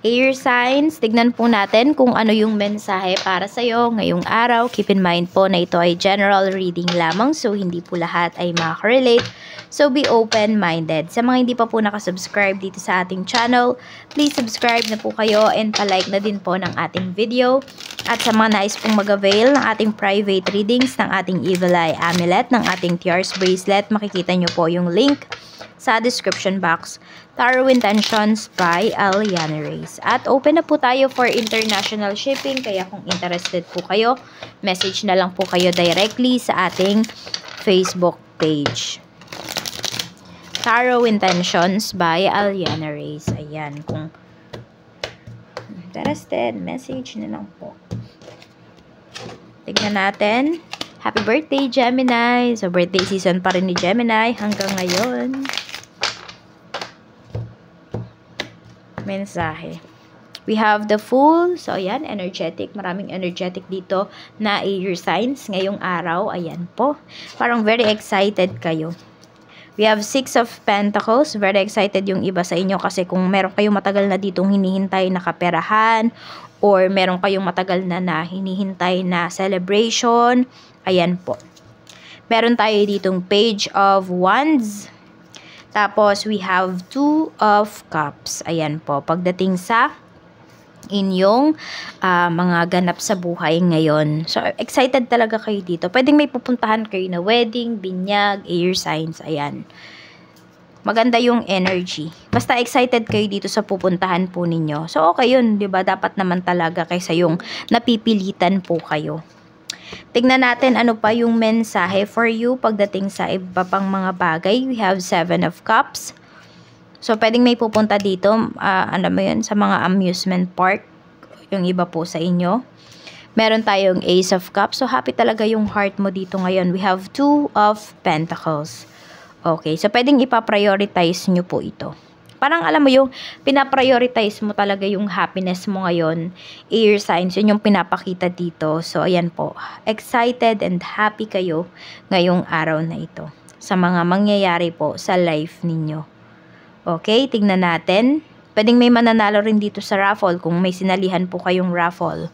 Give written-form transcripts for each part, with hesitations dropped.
Air signs, tignan po natin kung ano yung mensahe para sa'yo ngayong araw. Keep in mind po na ito ay general reading lamang, so hindi po lahat ay makaka-relate. So be open-minded. Sa mga hindi pa po nakasubscribe dito sa ating channel, please subscribe na po kayo and palike na din po ng ating video. At sa mga nais pong mag-avail ng ating private readings, ng ating Evil Eye Amulet, ng ating Tears Bracelet, makikita nyo po yung link sa description box. Tarot Intentions by Aliana Reyes. At open na po tayo for international shipping, kaya kung interested po kayo, message na lang po kayo directly sa ating Facebook page. Tarot Intentions by Aliana Reyes. Ayan, kung interested, message na lang po. Tignan natin. Happy birthday, Gemini! So, birthday season pa rin ni Gemini hanggang ngayon. Mensahe. We have the Fool. So, ayan, energetic. Maraming energetic dito na air signs ngayong araw. Ayan po. Parang very excited kayo. We have Six of Pentacles. Very excited yung iba sa inyo kasi kung meron kayong matagal na ditong hinihintay na kaperahan or meron kayong matagal na hinihintay na celebration. Ayan po. Meron tayo ditong Page of Wands. Tapos, we have Two of Cups. Ayan po. Pagdating sa inyong mga ganap sa buhay ngayon. So, excited talaga kayo dito. Pwedeng may pupuntahan kayo na wedding, binyag, air signs. Ayan. Maganda yung energy. Basta excited kayo dito sa pupuntahan po ninyo. So, okay yun. Diba? Dapat naman talaga kaysa yung napipilitan po kayo. Tignan natin ano pa yung mensahe for you pagdating sa iba pang mga bagay. We have Seven of Cups. So, pwedeng may pupunta dito, ano mo yun, sa mga amusement park. Yung iba po sa inyo. Meron tayong Ace of Cups. So, happy talaga yung heart mo dito ngayon. We have Two of Pentacles. Okay, so pwedeng ipaprioritize nyo po ito. Parang alam mo yung pinaprioritize mo talaga yung happiness mo ngayon. Air signs, yun yung pinapakita dito. So, ayan po. Excited and happy kayo ngayong araw na ito. Sa mga mangyayari po sa life ninyo. Okay, tignan natin. Pwedeng may mananalo rin dito sa raffle kung may sinalihan po kayong raffle.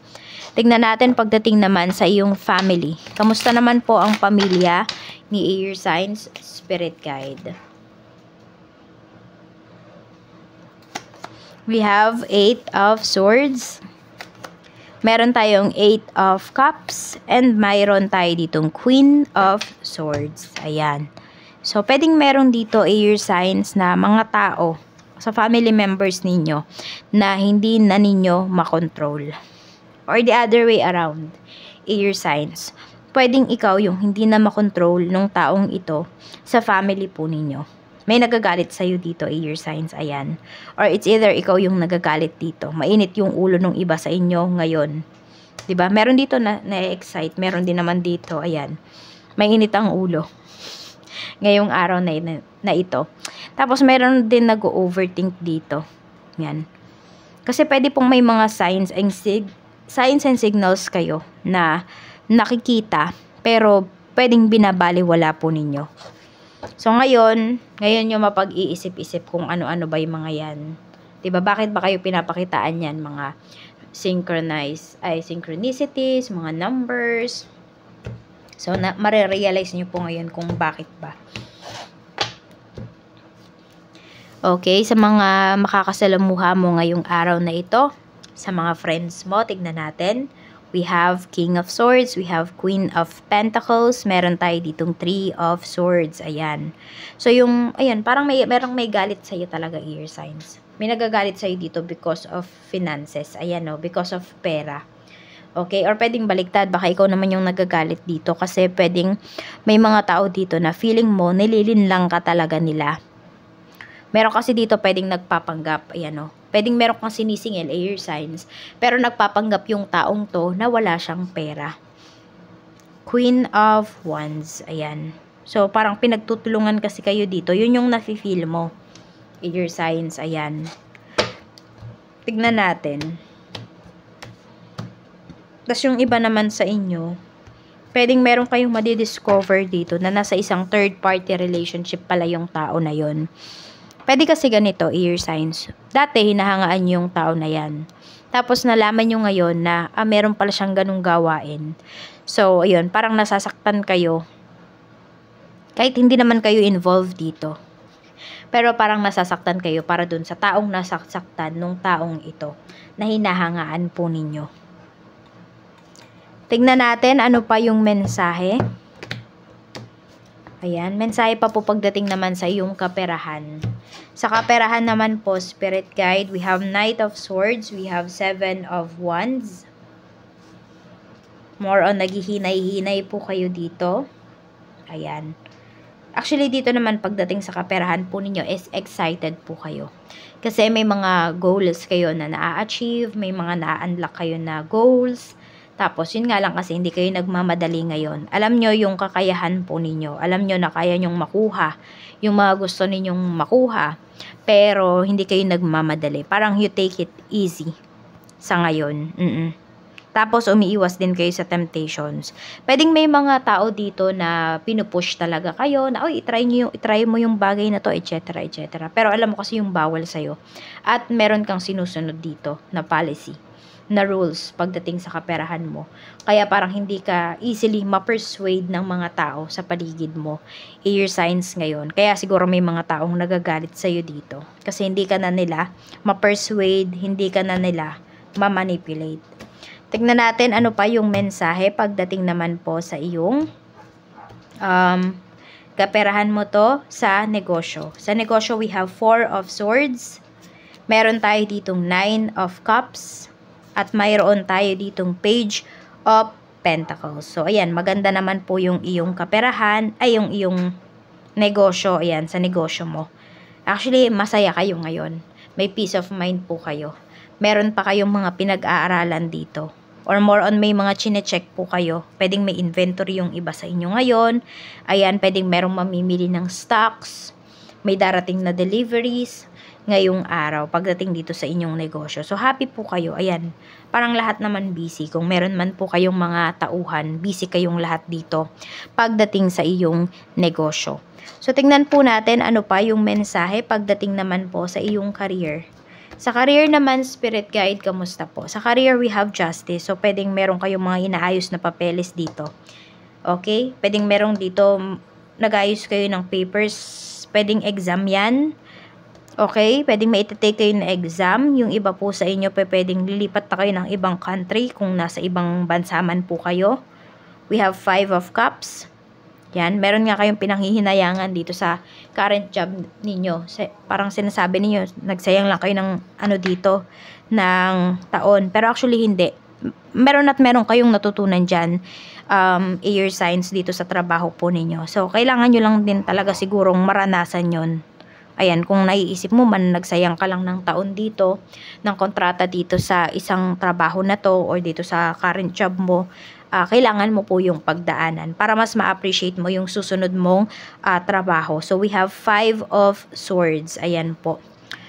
Tignan natin pagdating naman sa iyong family. Kamusta naman po ang pamilya ni Air Signs Spirit Guide? We have Eight of Swords. Meron tayong Eight of Cups. And mayroon tayo ditong Queen of Swords. Ayan. So, pwedeng meron dito air signs na mga tao sa family members ninyo na hindi na ninyo makontrol. Or the other way around. Air signs. Pwedeng ikaw yung hindi na makontrol ng taong ito sa family po ninyo. May nagagalit sa'yo dito, air signs, ayan. Or it's either ikaw yung nagagalit dito. Mainit yung ulo ng iba sa inyo ngayon. 'Di ba? Meron dito na-excite, meron din naman dito, ayan. Mainit ang ulo. Ngayong araw na ito. Tapos meron din nag-overthink dito. Yan. Kasi pwede pong may mga signs and signals kayo na nakikita, pero pwedeng binabaliwala po ninyo. So, ngayon yung mapag-iisip-isip kung ano-ano ba yung mga yan. Diba? Bakit ba kayo pinapakitaan yan? Mga synchronicities, mga numbers. So, marirealize nyo po ngayon kung bakit ba. Okay, sa mga makakasalamuha mo ngayong araw na ito, sa mga friends mo, tignan natin. We have King of Swords, we have Queen of Pentacles, meron tayo ditong Three of Swords, ayan. So, ayan, parang merong may galit sa'yo talaga, air signs. May nagagalit sa'yo dito because of finances, ayan o, because of pera. Okay, or pwedeng baliktad, baka ikaw naman yung nagagalit dito kasi pwedeng may mga tao dito na feeling mo, nililinlang ka talaga nila. Meron kasi dito pwedeng nagpapanggap, ayan o. Pwedeng meron kang sinisingil, air signs, pero nagpapanggap yung taong to na wala siyang pera. Queen of Wands, ayan. So, parang pinagtutulungan kasi kayo dito. Yun yung nafe-feel mo. Air signs, ayan. Tignan natin. Tapos yung iba naman sa inyo, pwedeng meron kayong madidiscover dito na nasa isang third party relationship pala yung tao na yon. Pwede kasi ganito, air signs. Dati, hinahangaan niyo yung tao na yan. Tapos, nalaman niyo ngayon na meron pala siyang ganung gawain. So, ayun, parang nasasaktan kayo. Kahit hindi naman kayo involved dito. Pero parang nasasaktan kayo para dun sa taong nasasaktan nung taong ito na hinahangaan po ninyo. Tignan natin ano pa yung mensahe. Ayan, mensahe pa po pagdating naman sa iyong kaperahan. Sa kaperahan naman po, Spirit Guide, we have Knight of Swords, we have Seven of Wands. More on naghihinay-hinay po kayo dito. Ayan. Actually, dito naman pagdating sa kaperahan po ninyo is excited po kayo. Kasi may mga goals kayo na na-achieve, may mga na-unlock kayo na goals. Tapos, yun nga lang kasi hindi kayo nagmamadali ngayon. Alam nyo yung kakayahan po ninyo. Alam nyo na kaya nyong makuha yung mga gusto ninyong makuha. Pero, hindi kayo nagmamadali. Parang you take it easy sa ngayon. Tapos, umiiwas din kayo sa temptations. Pwedeng may mga tao dito na pinupush talaga kayo na, oy, itry mo yung bagay na to, etc., etc. Pero alam mo kasi yung bawal sa'yo. At meron kang sinusunod dito na policy, na rules pagdating sa kaperahan mo. Kaya parang hindi ka easily ma-persuade ng mga tao sa paligid mo. Air signs ngayon. Kaya siguro may mga taong nagagalit sa'yo dito. Kasi hindi ka na nila ma-persuade, hindi ka na nila ma-manipulate. Tignan natin ano pa yung mensahe pagdating naman po sa iyong kaperahan mo to sa negosyo. Sa negosyo, we have 4 of Swords. Meron tayo ditong 9 of Cups. At mayroon tayo ditong Page of Pentacles. So, ayan, maganda naman po yung iyong kaperahan, ay yung iyong negosyo, ayan, sa negosyo mo. Actually, masaya kayo ngayon. May peace of mind po kayo. Meron pa kayong mga pinag-aaralan dito. Or more on may mga chine-check po kayo. Pwedeng may inventory yung iba sa inyo ngayon. Ayan, pwedeng merong mamimili ng stocks. May darating na deliveries ngayong araw pagdating dito sa inyong negosyo. So, happy po kayo. Ayan, parang lahat naman busy. Kung meron man po kayong mga tauhan, busy kayong lahat dito pagdating sa iyong negosyo. So, tingnan po natin ano pa yung mensahe pagdating naman po sa iyong career. Sa career naman, Spirit Guide, kamusta po? Sa career, we have justice. So, pwedeng meron kayong mga inaayos na papeles dito. Okay? Pwedeng merong dito, nag-ayos kayo ng papers. Pwedeng exam yan. Okay? Pwedeng may iti-take kayo na exam. Yung iba po sa inyo, pwedeng lilipat na kayo ng ibang country kung nasa ibang bansa man po kayo. We have 5 of Cups. Yan, meron nga kayong pinanghihinayangan dito sa current job ninyo. Parang sinasabi niyo nagsayang lang kayo ng ano dito, ng taon. Pero actually hindi. Meron kayong natutunan dyan, air signs dito sa trabaho po ninyo. So, kailangan nyo lang din talaga sigurong maranasan yon. Ayan, kung naiisip mo man, nagsayang ka lang ng taon dito, ng kontrata dito sa isang trabaho na to, or dito sa current job mo, kailangan mo po yung pagdaanan para mas ma-appreciate mo yung susunod mong trabaho. So, we have 5 of Swords. Ayan po.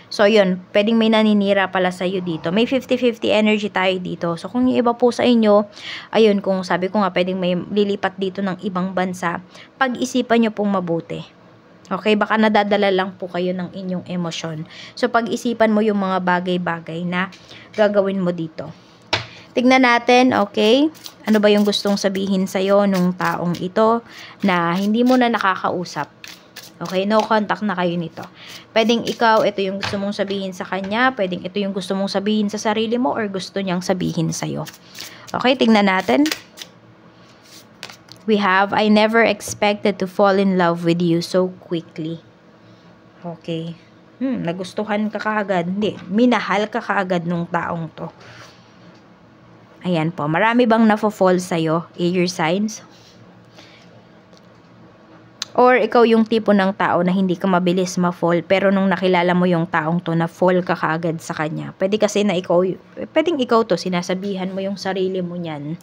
So, yun. Pwedeng may naninira pala sa'yo dito. May 50-50 energy tayo dito. So, kung yung iba po sa inyo, ayun, kung sabi ko nga, pwedeng may lilipat dito ng ibang bansa, pag-isipan nyo pong mabuti. Okay? Baka nadadala lang po kayo ng inyong emosyon. So, pag-isipan mo yung mga bagay-bagay na gagawin mo dito. Tignan natin, okay? Ano ba yung gustong sabihin sa'yo nung taong ito na hindi mo na nakakausap? Okay, no contact na kayo nito. Pwedeng ikaw, ito yung gusto mong sabihin sa kanya. Pwedeng ito yung gusto mong sabihin sa sarili mo or gusto niyang sabihin sa'yo. Okay, tignan natin. We have, I never expected to fall in love with you so quickly. Okay. Nagustuhan ka kaagad. Hindi, minahal ka kaagad nung taong to. Ayan po. Marami bang nafo-fall sa'yo? Air signs? Or ikaw yung tipo ng tao na hindi ka mabilis ma-fall, pero nung nakilala mo yung taong to, na-fall ka kaagad sa kanya. Pwede kasi na pwedeng ikaw to, sinasabihan mo yung sarili mo niyan.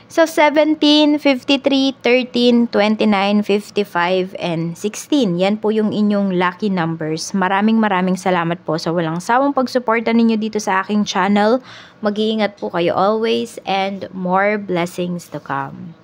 So, 17, 53, 13, 29, 55, and 16. Yan po yung inyong lucky numbers. Maraming salamat po sa walang sawang pagsuporta ninyo dito sa aking channel. Mag-iingat po kayo always and more blessings to come.